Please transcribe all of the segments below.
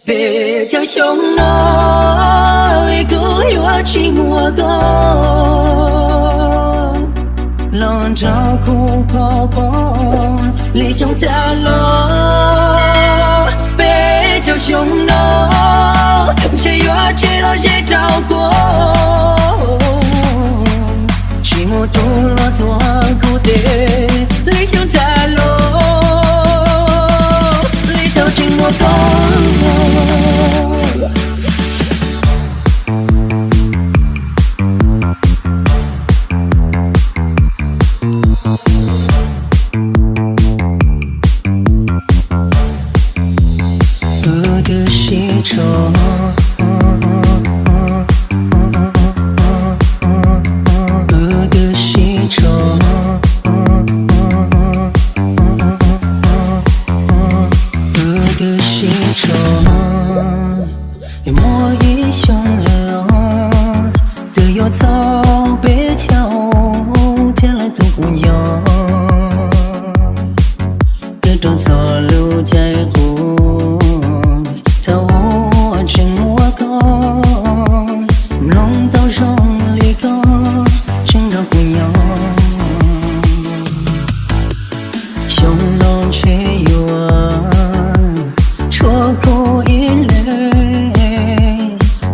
别叫凶了，一个月寂寞的，浪潮苦泡泡，理想在了。别叫凶了，谁越知道谁找过，寂寞多了多孤单，理想在了。寂寞够我的西城，我的西城。一模一样了，都有草被桥，天来都不一样。各种草路在乎，他我情我高，弄到手里高，情到不一样。胸中却有啊，戳过一泪。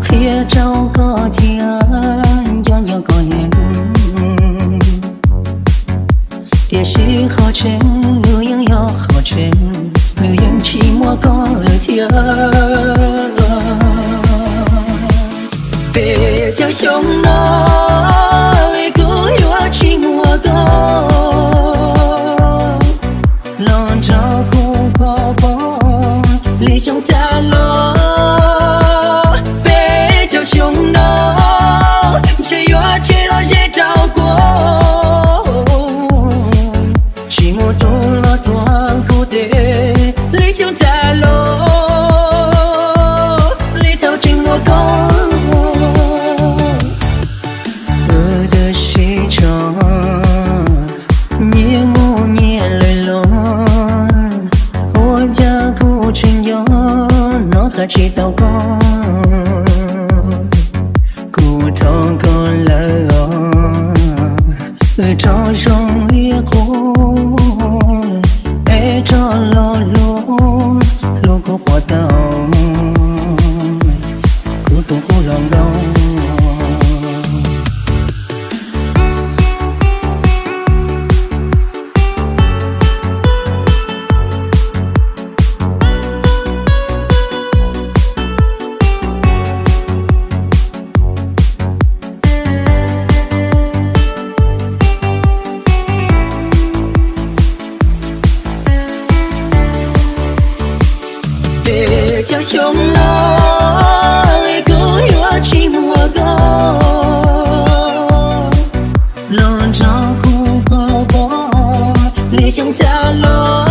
别找个天，拥有个人。电视好沉，录音又好沉，没人寂寞过了天。别叫凶了，一个月寂寞的，浪潮苦泡泡，理想在了。凶了，谁越知道谁找过，寂寞多了多孤单，理想在了，里头寂寞够。我的西城，年暮年泪落，我家古城有，脑海知道过。痛过了，朝上烈火，爱着了路，路过波涛，孤独忽冷冷。别叫凶了，一个月寂寞的，浪潮苦泡泡，理想在了。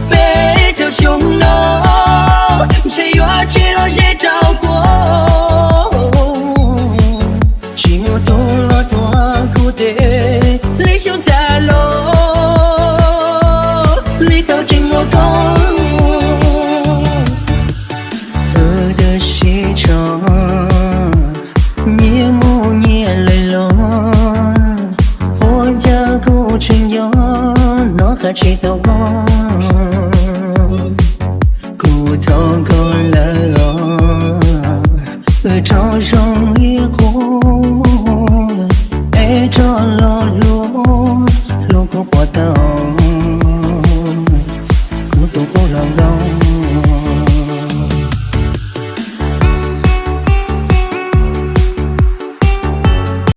别叫凶了，谁越知道谁找过，寂寞多了多孤单，理想在了，里头寂寞够。西城，年暮年泪落，我家古城有，脑海知道过，孤独够了，朝上烈火。